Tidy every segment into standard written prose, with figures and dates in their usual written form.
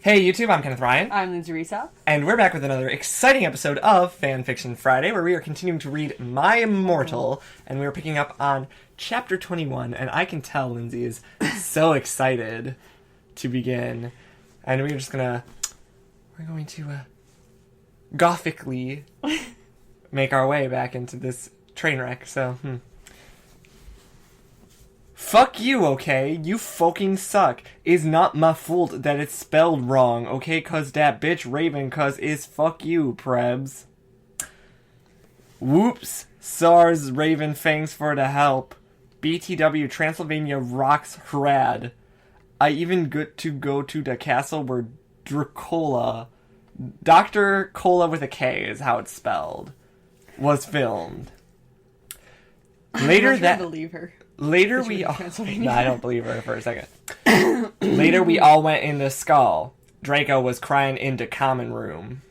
Hey YouTube, I'm Kenneth Ryan. I'm Lindsay Risa. And we're back with another exciting episode of Fanfiction Friday, where we are continuing to read My Immortal, and we are picking up on Chapter 21, and I can tell Lindsay is so excited to begin. And we're going to gothically make our way back into this train wreck, Fuck you, okay? You fucking suck. Is not my fault that it's spelled wrong, okay? Cause that bitch Raven cuz is fuck you, prebz. Whoops. SARS Raven thanks for the help. BTW Transylvania rocks rad. I even get to go to the castle where Dracola, Dr. Cola with a K is how it's spelled, was filmed. Later that... believe her. Later we all... No, I don't believe her for a second. Later we all went in the skull. Draco was crying in the common room.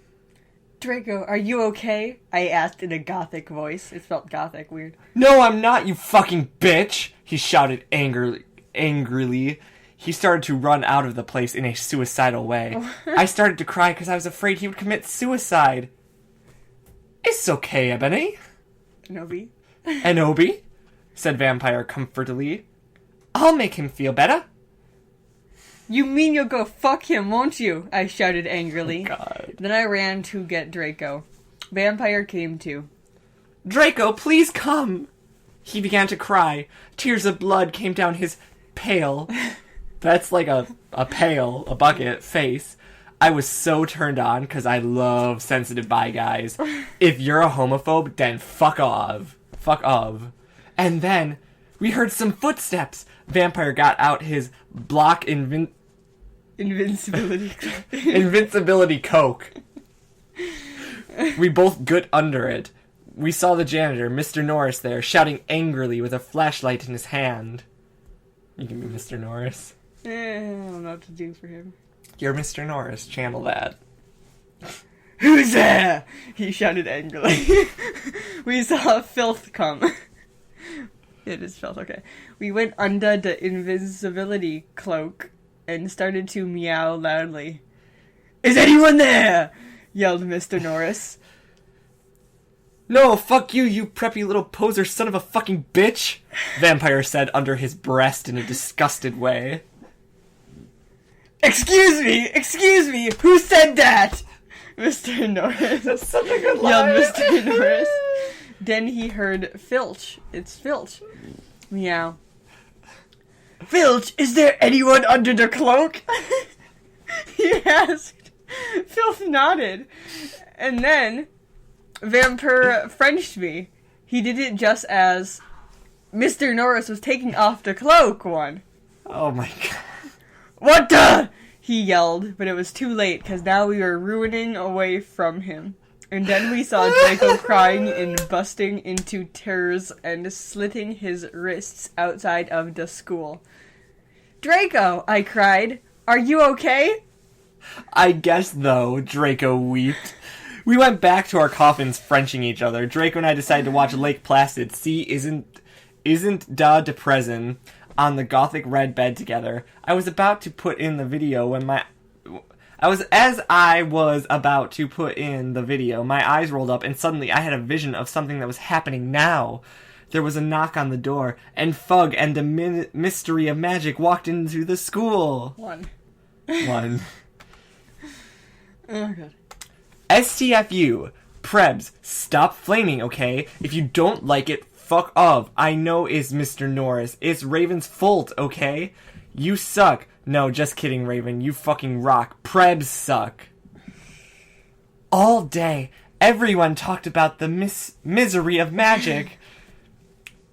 Draco, are you okay? I asked in a gothic voice. It felt gothic, weird. No, I'm not, you fucking bitch! He shouted angrily. He started to run out of the place in a suicidal way. I started to cry because I was afraid he would commit suicide. It's okay, Ebony. Enobi? Said Vampire comfortably. I'll make him feel better. You mean you'll go fuck him, won't you? I shouted angrily. Oh, God. Then I ran to get Draco. Vampire came too. Draco, please come! He began to cry. Tears of blood came down his pale. That's like a bucket, face. I was so turned on because I love sensitive bi guys. If you're a homophobe, then fuck off. Fuck off. And then, we heard some footsteps. Vampire got out his block Invincibility. Invincibility coke. We both got under it. We saw the janitor, Mr. Norris, there, shouting angrily with a flashlight in his hand. You can be Mr. Norris. I don't know what to do for him. You're Mr. Norris. Channel that. Who's there? He shouted angrily. We saw filth come. It is filth, okay. We went under the invisibility cloak and started to meow loudly. Is anyone there? Yelled Mr. Norris. No, fuck you, you preppy little poser son of a fucking bitch, Vampire said under his breath in a disgusted way. Excuse me, who said that? Mr. Norris. That's such a good line. Yelled Mr. Norris. Then he heard Filch. It's Filch. Meow. Filch, is there anyone under the cloak? He asked. Filch nodded. And then Vampire Frenched me. He did it just as Mr. Norris was taking off the cloak one. Oh my god. What the? He yelled, but it was too late because now we were ruining away from him. And then we saw Draco crying and busting into tears and slitting his wrists outside of the school. Draco, I cried. Are you okay? I guess, though, Draco wept. We went back to our coffins Frenching each other. Draco and I decided to watch Lake Placid. See, isn't da de prison on the gothic red bed together. I was about to put in the video when my eyes rolled up and suddenly I had a vision of something that was happening now. There was a knock on the door, and Fug and the mystery of magic walked into the school. One. Oh, God. STFU. Prebz, stop flaming, okay? If you don't like it, fuck off. I know it's Mr. Norris. It's Raven's fault, okay? You suck. No, just kidding, Raven. You fucking rock. Prebz suck. All day, everyone talked about the misery of magic.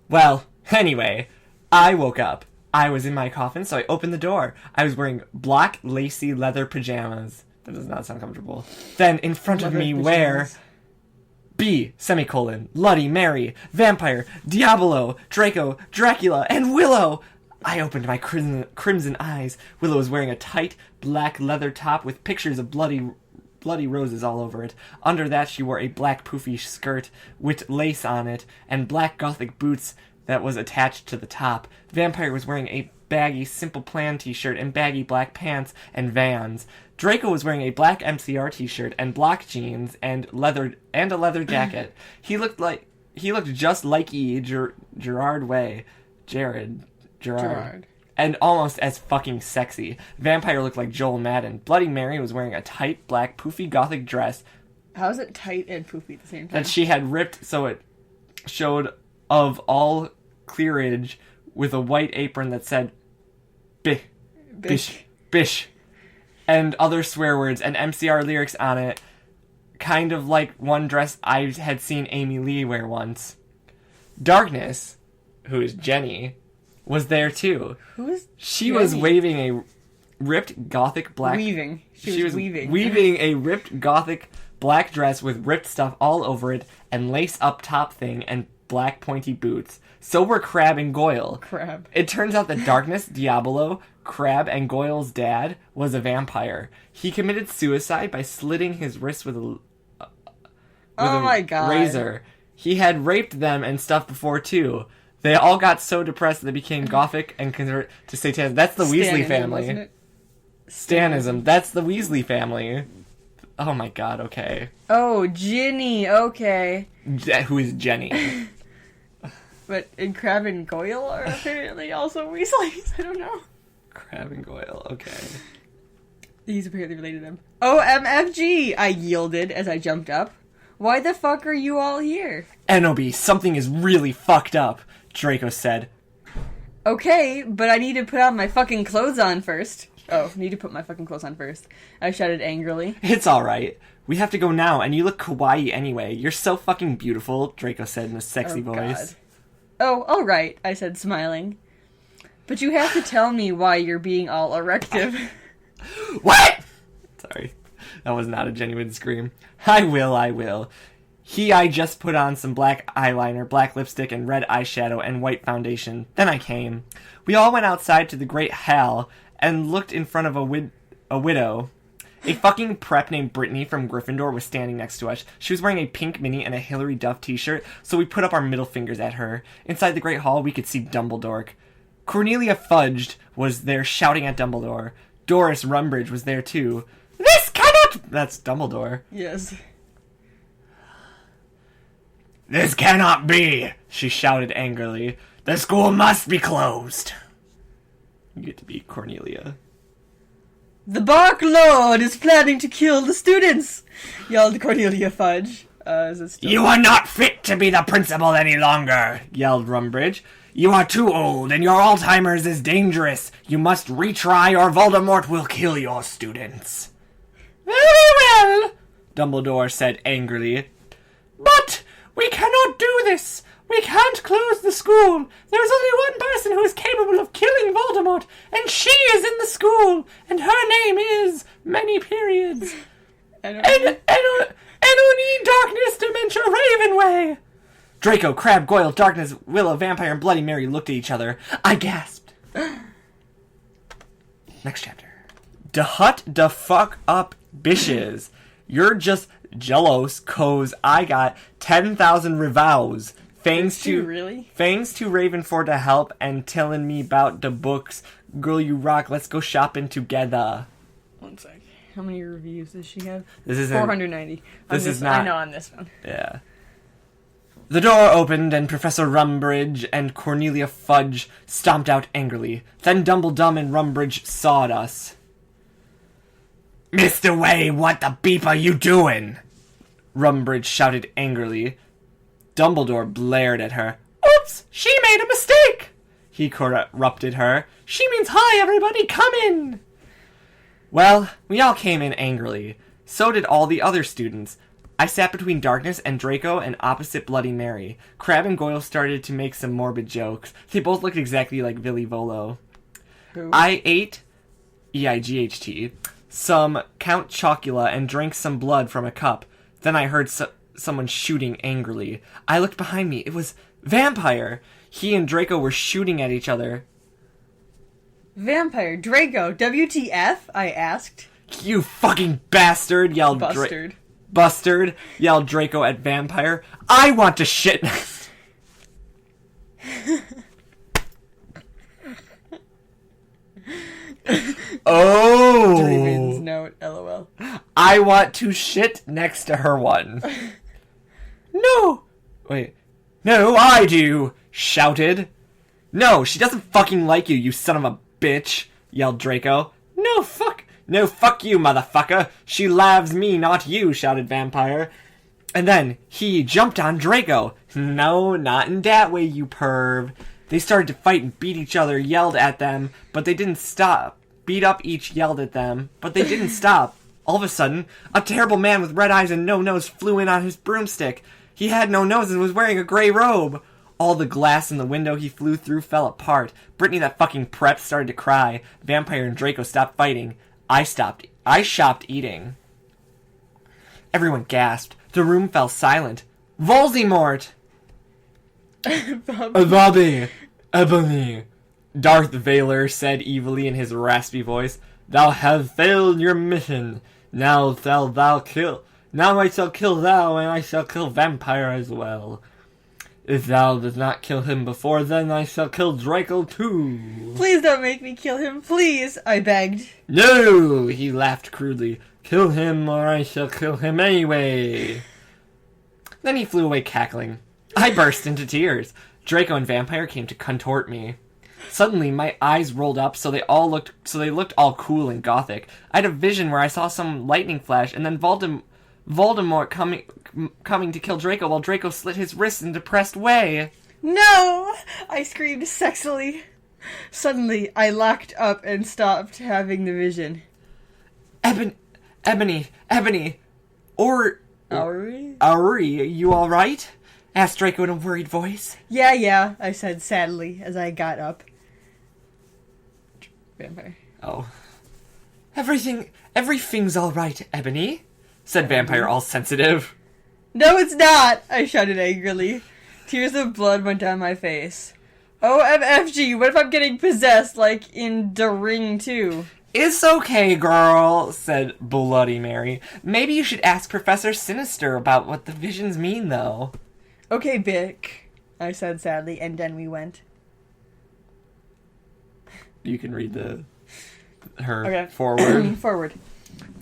Well, anyway, I woke up. I was in my coffin, so I opened the door. I was wearing black, lacy leather pajamas. That does not sound comfortable. Then, in front of me, were... B, semicolon, Bloody Mary, Vampire, Diabolo, Draco, Dracula, and Willow! I opened my crimson eyes. Willow was wearing a tight, black leather top with pictures of bloody roses all over it. Under that she wore a black poofy skirt with lace on it, and black gothic boots that was attached to the top. Vampire was wearing a baggy Simple Plan t-shirt and baggy black pants and Vans. Draco was wearing a black MCR t-shirt and black jeans and a leather jacket. He looked just like Gerard Way. Gerard. And almost as fucking sexy. Vampire looked like Joel Madden. Bloody Mary was wearing a tight, black, poofy gothic dress. How is it tight and poofy at the same time? That she had ripped so it showed of all clearage with a white apron that said bish, and other swear words and MCR lyrics on it, kind of like one dress I had seen Amy Lee wear once. Darkness, who is Jenny, was there too. Who is She Jenny? was waving a ripped gothic black... Weaving. She was weaving. Weaving a ripped gothic black dress with ripped stuff all over it and lace up top thing and black pointy boots. So were Crab and Goyle. Crab. It turns out that Darkness, Diabolo, Crab, and Goyle's dad was a vampire. He committed suicide by slitting his wrist with a my God. razor. He had raped them and stuff before too. They all got so depressed that they became gothic and converted to Satanism. That's the Weasley Stanism, family. wasn't it? Stanism. That's the Weasley family. Oh my God, okay. Oh, Ginny, okay. Who is Jenny? But and Crab and Goyle are apparently also Weasleys. I don't know. Crab and Goyle, okay. He's apparently related to them. OMFG! I yielded as I jumped up. Why the fuck are you all here? NOB, something is really fucked up, Draco said. Okay, but I need to put on my fucking clothes on first. Oh, need to put my fucking clothes on first. I shouted angrily. It's alright. We have to go now, and you look kawaii anyway. You're so fucking beautiful, Draco said in a sexy voice. God. Oh, alright, I said, smiling. But you have to tell me why you're being all erective. What? Sorry. That was not a genuine scream. I will. I just put on some black eyeliner, black lipstick, and red eyeshadow, and white foundation. Then I came. We all went outside to the great hall, and looked in front of a widow. A fucking prep named Brittany from Gryffindor was standing next to us. She was wearing a pink mini and a Hilary Duff t-shirt, so we put up our middle fingers at her. Inside the Great Hall, we could see Dumbledore. Cornelia Fudge was there shouting at Dumbledore. Doris Rumbridge was there too. This cannot... That's Dumbledore. Yes. This cannot be, she shouted angrily. The school must be closed. You get to be Cornelia. The Bark Lord is planning to kill the students, yelled Cornelia Fudge. Is it still... You are not fit to be the principal any longer, yelled Rumbridge. You are too old, and your Alzheimer's is dangerous. You must retry, or Voldemort will kill your students. Very well, Dumbledore said angrily. But we cannot do this. We can't close the school. There's only one person who is capable of killing Voldemort, and she is in the school, and her name is many periods. N-O-E Darkness Dementia Ravenway. Draco, Crab, Goyle, Darkness, Willow, Vampire, and Bloody Mary looked at each other. I gasped. Next chapter. Da hut da fuck up bishes. You're just jealous cause I got 10,000 revows. Thanks to Raven for the help and telling me about the books. Girl, you rock. Let's go shopping together. 1 sec. How many reviews does she have? This is 490. This is not. I know on this one. Yeah. The door opened and Professor Rumbridge and Cornelia Fudge stomped out angrily. Then Dumbledum and Rumbridge sawed us. Mr. Way, what the beep are you doing? Rumbridge shouted angrily. Dumbledore blared at her. Oops, she made a mistake! He corrupted her. She means hi, everybody, come in! Well, we all came in angrily. So did all the other students. I sat between Darkness and Draco and opposite Bloody Mary. Crab and Goyle started to make some morbid jokes. They both looked exactly like Villy Volo. Who? I ate, E-I-G-H-T, some Count Chocula and drank some blood from a cup. Then I heard someone shooting angrily. I looked behind me. It was Vampire. He and Draco were shooting at each other. Vampire, Draco, WTF? I asked. You fucking bastard, yelled Bustard, yelled Draco at Vampire. I want to shit. Oh. Draven's nose. note, lol. I want to shit next to her one. No! Wait. No, I do! Shouted. No, she doesn't fucking like you, you son of a bitch! Yelled Draco. No, fuck you, motherfucker! She loves me, not you, shouted Vampire. And then he jumped on Draco. No, not in that way, you perv. They started to fight and beat each other, yelled at them, but they didn't stop. Beat up each, yelled at them, but they didn't stop. All of a sudden, a terrible man with red eyes and no nose flew in on his broomstick. He had no nose and was wearing a gray robe. All the glass in the window he flew through fell apart. Brittany, that fucking prep, started to cry. Vampire and Draco stopped fighting. I stopped eating. Everyone gasped. The room fell silent. Voldemort! Bobby! Ebony! Darth Vader said evilly in his raspy voice. Thou hast failed your mission. Now I shall kill thou, and I shall kill Vampire as well. If thou does not kill him before then, I shall kill Draco too. Please don't make me kill him, please, I begged. No, he laughed crudely. Kill him or I shall kill him anyway. Then he flew away cackling. I burst into tears. Draco and Vampire came to contort me. Suddenly, my eyes rolled up so they looked all cool and gothic. I had a vision where I saw some lightning flash, and then Voldemort coming to kill Draco while Draco slit his wrists in a depressed way. No! I screamed sexily. Suddenly, I locked up and stopped having the vision. Ebony, Auri, you alright? Asked Draco in a worried voice. Yeah, I said sadly as I got up. Vampire. Oh. Everything's alright, Ebony, said Vampire, all sensitive. No, it's not! I shouted angrily. Tears of blood went down my face. Oh, MFG, what if I'm getting possessed, like in The Ring 2? It's okay, girl, said Bloody Mary. Maybe you should ask Professor Sinister about what the visions mean, though. Okay, Bick, I said sadly, and then we went. You can read her forward. Forward.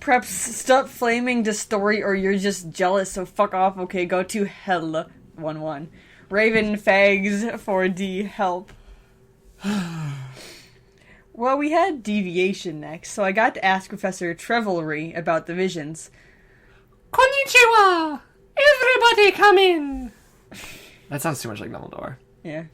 Preps, stop flaming the story or you're just jealous, so fuck off, okay? Go to hell. 1-1. Raven fags 4D help. Well, we had deviation next, so I got to ask Professor Trevelry about the visions. Konnichiwa! Everybody come in! That sounds too much like Dumbledore. Yeah.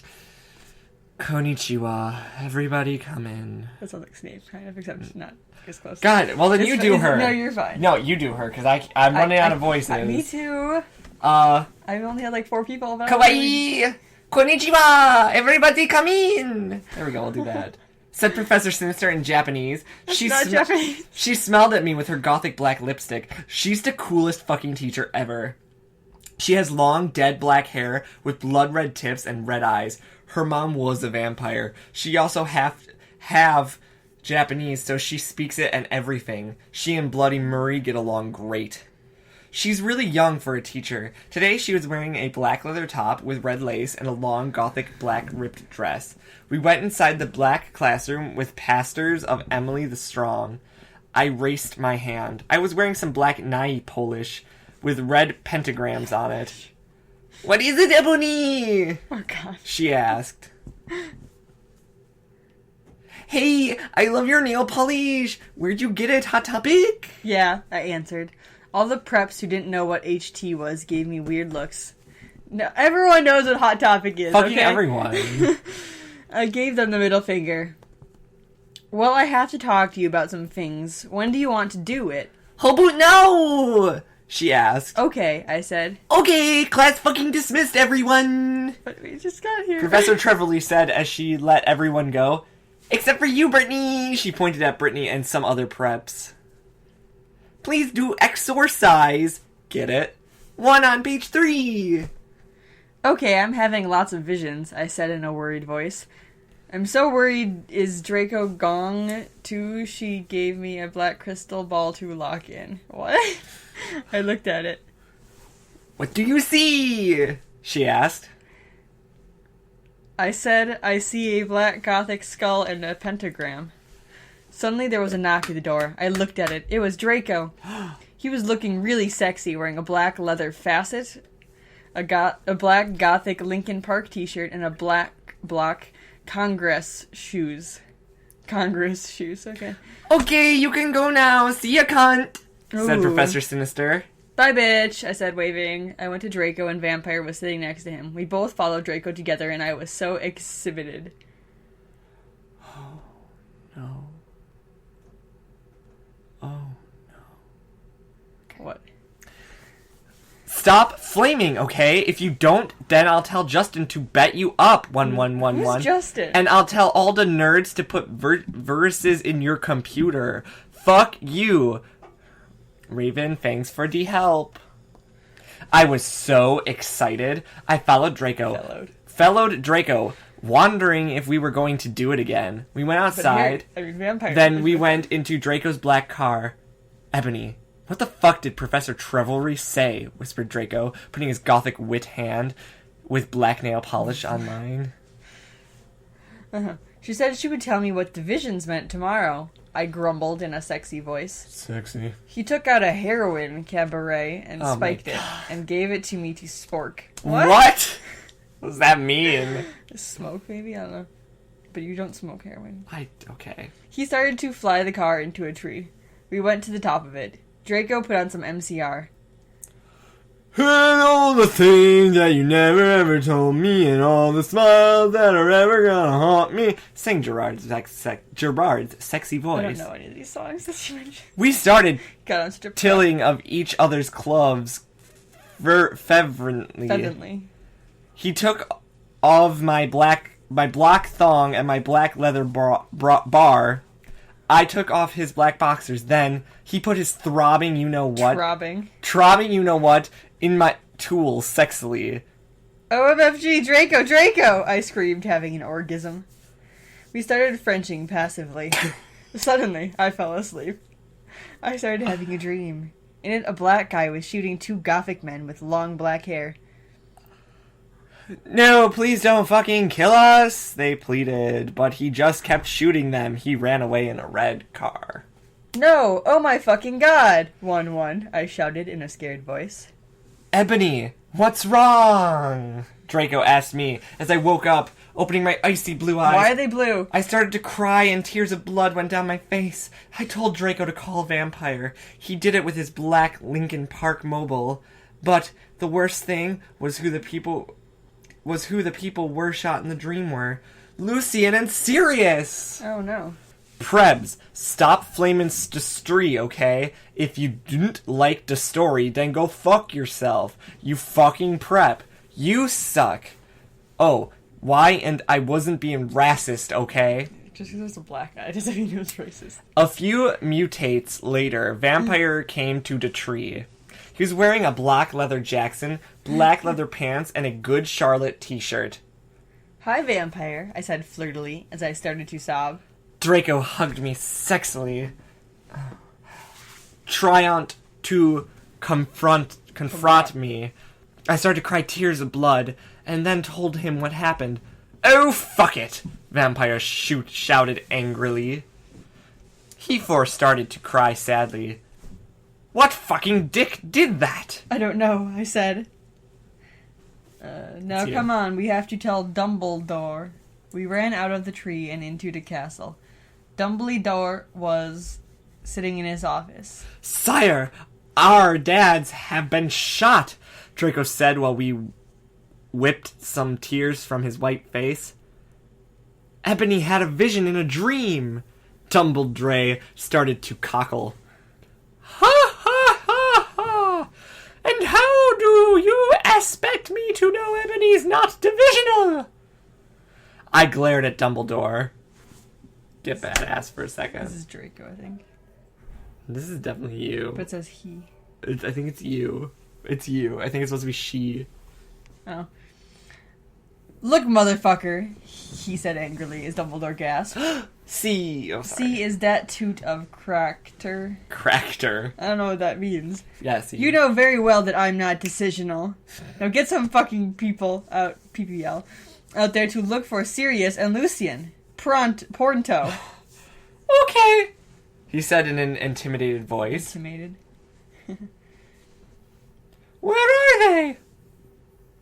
Konnichiwa, everybody come in. That sounds like Snape, kind of, except not as close. God, well then you do her. No, you're fine. No, you do her, because I'm running out of voices. Me too. I've only had like 4 people. Kawaii! Konnichiwa! Everybody come in! There we go, I'll do that. Said Professor Sinister in Japanese. Japanese. She smiled at me with her gothic black lipstick. She's the coolest fucking teacher ever. She has long, dead black hair with blood red tips and red eyes. Her mom was a vampire. She also have Japanese, so she speaks it and everything. She and Bloody Murray get along great. She's really young for a teacher. Today she was wearing a black leather top with red lace and a long gothic black ripped dress. We went inside the black classroom with pastors of Emily the Strong. I raised my hand. I was wearing some black nai Polish with red pentagrams on it. What is it, Ebony? Oh, God. She asked. Hey, I love your nail polish. Where'd you get it, Hot Topic? Yeah, I answered. All the preps who didn't know what HT was gave me weird looks. No, everyone knows what Hot Topic is, Fucking okay? everyone. I gave them the middle finger. Well, I have to talk to you about some things. When do you want to do it? How about now? She asked. Okay, I said. Okay, class fucking dismissed, everyone. But we just got here. Professor Trevelly said as she let everyone go. Except for you, Brittany. She pointed at Brittany and some other preps. Please do exorcise. Get it? 1 on page 3. Okay, I'm having lots of visions, I said in a worried voice. I'm so worried, is Draco gong too? She gave me a black crystal ball to lock in. What? I looked at it. What do you see? She asked. I said, I see a black gothic skull and a pentagram. Suddenly there was a knock at the door. I looked at it. It was Draco. He was looking really sexy, wearing a black leather facet, a black gothic Linkin Park t-shirt, and a black Congress shoes. Congress shoes, okay. Okay, you can go now. See ya, cunt, said Ooh. Professor Sinister. Bye, bitch, I said, waving. I went to Draco, and Vampire was sitting next to him. We both followed Draco together, and I was so exhibited. Oh, no. Oh, no. Okay. What? Stop flaming, okay? If you don't, then I'll tell Justin to bet you up 1111. Who's Justin? And I'll tell all the nerds to put verses in your computer. Fuck you. Raven, thanks for the help. I was so excited. I followed Draco. Followed Draco, wondering if we were going to do it again. We went outside. Vampire. Then we went into Draco's black car. Ebony, what the fuck did Professor Trevelry say? Whispered Draco, putting his gothic wit hand with black nail polish on mine. She said she would tell me what divisions meant tomorrow. I grumbled in a sexy voice. Sexy. He took out a heroin cabaret and spiked it and gave it to me to spork. What does that mean? Smoke, maybe? I don't know. But you don't smoke heroin. Okay. He started to fly the car into a tree. We went to the top of it. Draco put on some MCR. And all the things that you never ever told me, and all the smiles that are ever gonna haunt me. Sang Gerard's sexy voice. I don't know any of these songs that you mentioned. We started Got on strip tilling of each other's gloves fervently. He took off my black thong and my black leather bar. I took off his black boxers. Then he put his throbbing throbbing you know what in my tools sexily. OMFG, Draco! I screamed, having an orgasm. We started Frenching passively. Suddenly, I fell asleep. I started having a dream. In it, a black guy was shooting two gothic men with long black hair. No, please don't fucking kill us, they pleaded, but he just kept shooting them. He ran away in a red car. No! Oh my fucking god! 1-1, I shouted in a scared voice. Ebony, what's wrong? Draco asked me as I woke up, opening my icy blue eyes. Why are they blue? I started to cry and tears of blood went down my face. I told Draco to call Vampire. He did it with his black Linkin Park mobile. But the worst thing was who the people were shot in the dream were. Lucian and Sirius! Oh no. Prebz, stop flamin' Destree, okay? If you didn't like the story, then go fuck yourself. You fucking prep. You suck. Oh, why? And I wasn't being racist, okay? Just because there's a black guy doesn't mean he was racist. A few mutates later, Vampire came to the tree. He was wearing a black leather Jackson, black leather pants, and a Good Charlotte t-shirt. Hi, Vampire, I said flirtily as I started to sob. Draco hugged me sexily. Trying to confront me. I started to cry tears of blood, and then told him what happened. Oh, fuck it! Vampire shouted angrily. He started to cry sadly. What fucking dick did that? I don't know, I said. Now come on, we have to tell Dumbledore. We ran out of the tree and into the castle. Dumbledore was sitting in his office. Sire, our dads have been shot, Draco said while we whipped some tears from his white face. Ebony had a vision in a dream. Dumbledore started to cockle. Ha ha ha ha! And how do you expect me to know Ebony's not divisional? I glared at Dumbledore. Get badass for a second. This is Draco, I think. This is definitely you. But it says he. I think it's you. It's you. I think it's supposed to be she. Oh. Look, motherfucker, he said angrily as Dumbledore gasped. C. Oh, sorry. C is that toot of Crackter. Crackter. I don't know what that means. Yeah, C. You know very well that I'm not decisional. Now get some fucking people out, out there to look for Sirius and Lucian. Pronto. okay, he said in an intimidated voice. Intimidated. Where are they?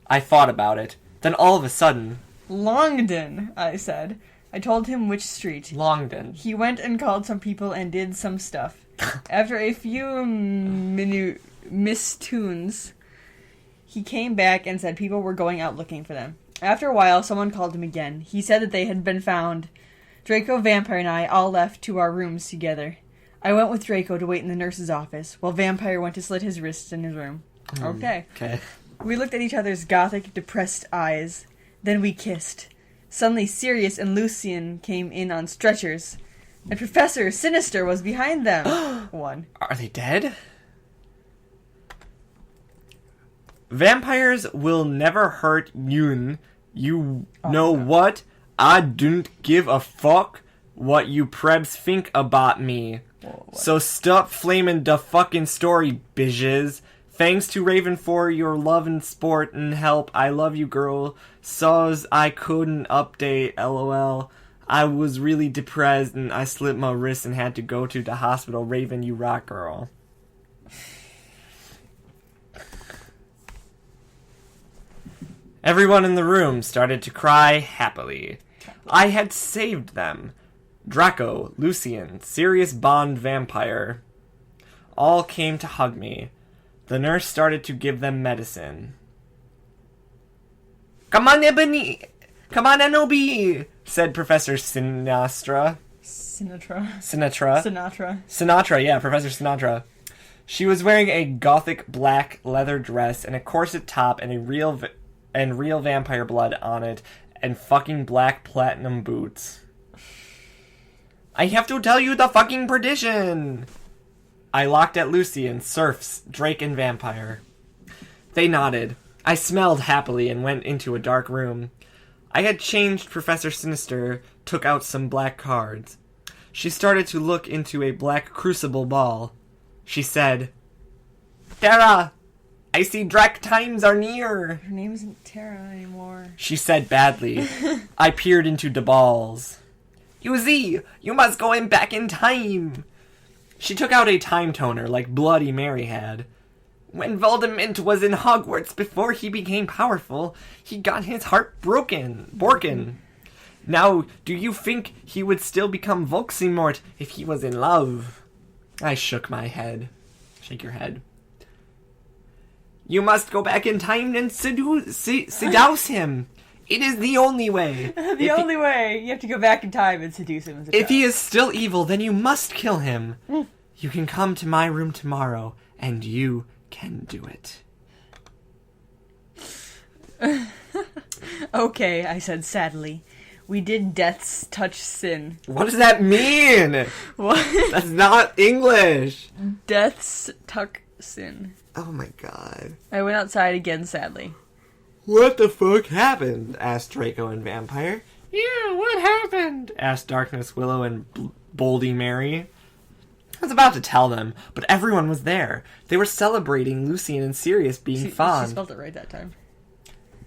I thought about it. Then all of a sudden... Longdon, I said. I told him which street. Longdon. He went and called some people and did some stuff. After a few mistunes, he came back and said people were going out looking for them. After a while, someone called him again. He said that they had been found. Draco, Vampire, and I all left to our rooms together. I went with Draco to wait in the nurse's office, while Vampire went to slit his wrists in his room. Okay. We looked at each other's gothic, depressed eyes. Then we kissed. Suddenly, Sirius and Lucian came in on stretchers, and Professor Sinister was behind them. One. Are they dead? Vampires will never hurt you. You know what? I don't give a fuck what you prebs think about me. Whoa, so stop flaming the fucking story, bitches. Thanks to Raven for your love and sport and help. I love you, girl. So's I couldn't update, lol. I was really depressed and I slipped my wrist and had to go to the hospital. Raven, you rock, girl. Everyone in the room started to cry happily. I had saved them. Draco, Lucian, Sirius Bond Vampire all came to hug me. The nurse started to give them medicine. Come on, Ebony! Come on, Anobi! Said Professor Sinatra. Sinatra, yeah, Professor Sinatra. She was wearing a gothic black leather dress and a corset top and real vampire blood on it and fucking black platinum boots. I have to tell you the fucking perdition! I looked at Lucian, Serfs, Drake, and Vampire. They nodded. I smelled happily and went into a dark room. I had changed Professor Sinister, took out some black cards. She started to look into a black crucible ball. She said, Tara, I see Drake times are near. Her name isn't Tara anymore. She said badly. I peered into the balls. You must go in back in time. She took out a time toner like Bloody Mary had. When Voldemort was in Hogwarts before he became powerful, he got his heart broken. Now, do you think he would still become Voldemort if he was in love? I shook my head. Shake your head. You must go back in time and seduce him. It is the only way. The only way. You have to go back in time and seduce him. If he is still evil, then you must kill him. You can come to my room tomorrow, and you can do it. Okay, I said sadly. We did death's touch sin. What does that mean? What? That's not English. Death's tuck sin. Oh my god. I went outside again sadly. What the fuck happened? Asked Draco and Vampire. Yeah, what happened? Asked Darkness Willow and Boldy Mary. I was about to tell them, but everyone was there. They were celebrating Lucian and Sirius being fond. She spelled it right that time.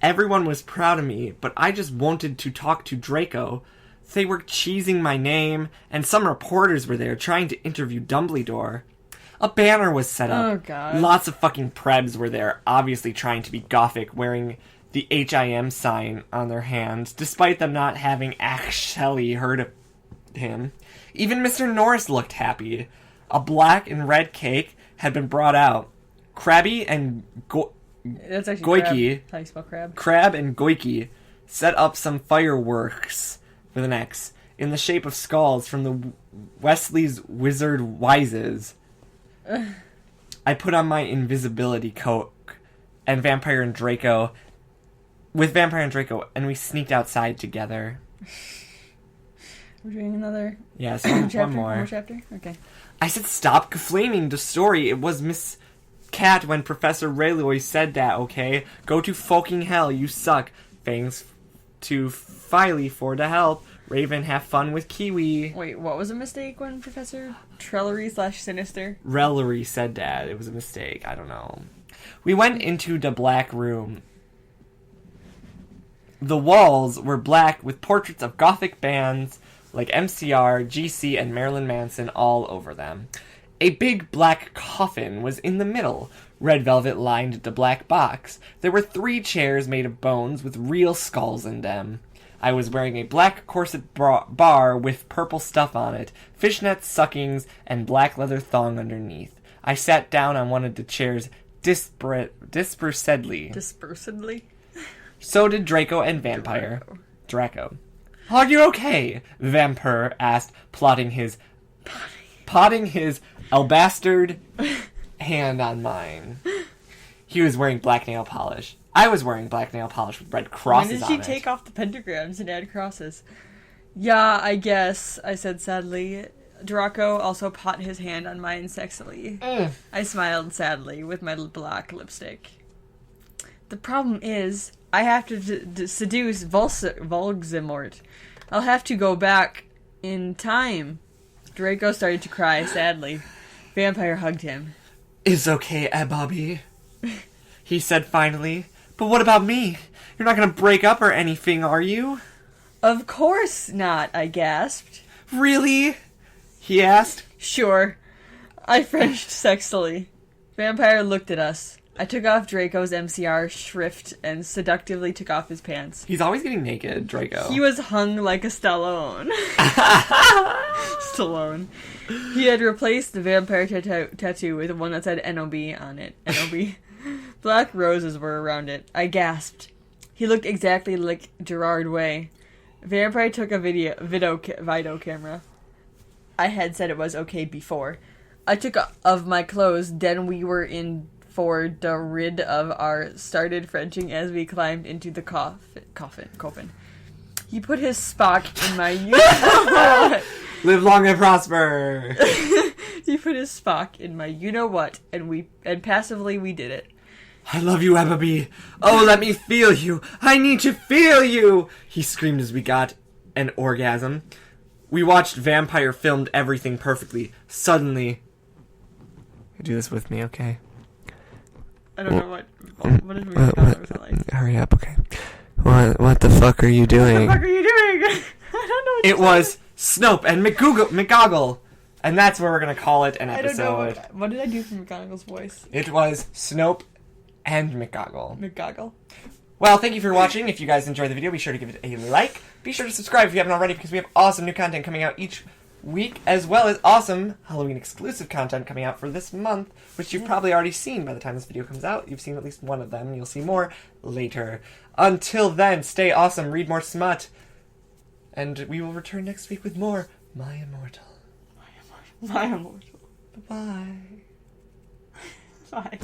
Everyone was proud of me, but I just wanted to talk to Draco. They were cheesing my name, and some reporters were there trying to interview Dumbledore. A banner was set up. Oh, God. Lots of fucking prebs were there, obviously trying to be gothic, wearing the HIM sign on their hands, despite them not having actually heard of him. Even Mr. Norris looked happy. A black and red cake had been brought out. Krabby and That's actually Goiki. Crab. How you spell crab? Crab and Goiki set up some fireworks with an X in the shape of skulls from the Wesley's Wizard Wises. I put on my invisibility coat and Vampire and Draco, and we sneaked outside together. We're doing another. Yes, chapter? one more. One more chapter? Okay. I said stop flaming the story. It was Miss Cat when Professor Rayloy said that, okay? Go to fucking hell, you suck. Thanks to Filey for the help. Raven, have fun with Kiwi. Wait, what was a mistake when Professor Trellery/Sinister? Rellery said that. It was a mistake. I don't know. We went into the black room. The walls were black with portraits of gothic bands like MCR, GC, and Marilyn Manson all over them. A big black coffin was in the middle. Red velvet lined the black box. There were 3 chairs made of bones with real skulls in them. I was wearing a black corset bar with purple stuff on it, fishnet suckings, and black leather thong underneath. I sat down on one of the chairs dispersedly. Dispersedly? So did Draco and Vampire. Draco. Are you okay? Vampire asked, potting his albastard hand on mine. He was wearing black nail polish. I was wearing black nail polish with red crosses on it. When did she take off the pentagrams and add crosses? Yeah, I guess, I said sadly. Draco also put his hand on mine sexily. I smiled sadly with my black lipstick. The problem is, I have to seduce Volximort. I'll have to go back in time. Draco started to cry sadly. Vampire hugged him. It's okay, Bobby. He said finally. But what about me? You're not gonna break up or anything, are you? Of course not, I gasped. Really? He asked. Sure. I Frenched sexily. Vampire looked at us. I took off Draco's MCR shrift and seductively took off his pants. He's always getting naked, Draco. He was hung like a Stallone. Stallone. He had replaced the vampire tattoo with one that said NOB on it. NOB. Black roses were around it. I gasped. He looked exactly like Gerard Way. Vampire took a video camera. I had said it was okay before. I took off my clothes, then we were in for the rid of our started Frenching as we climbed into the coffin. He put his Spock in my Live long and prosper. He put his Spock in my you-know-what, and passively we did it. I love you, Ebby. Oh, let me feel you. I need to feel you. He screamed as we got an orgasm. We watched Vampire filmed everything perfectly. Suddenly... Do this with me, okay? I don't know what is like. Hurry up, okay. What the fuck are you doing? What the fuck are you doing? I don't know what it was Snope and McGoggle. And that's what we're going to call it an episode. I don't know. What did I do for McGonagall's voice? It was Snope and McGoggle. McGoggle. Well, thank you for watching. If you guys enjoyed the video, be sure to give it a like. Be sure to subscribe if you haven't already, because we have awesome new content coming out each week, as well as awesome Halloween exclusive content coming out for this month, which you've probably already seen by the time this video comes out. You've seen at least one of them, and you'll see more later. Until then, stay awesome, read more smut, and we will return next week with more My Immortal. My Immortal. Bye-bye. Bye.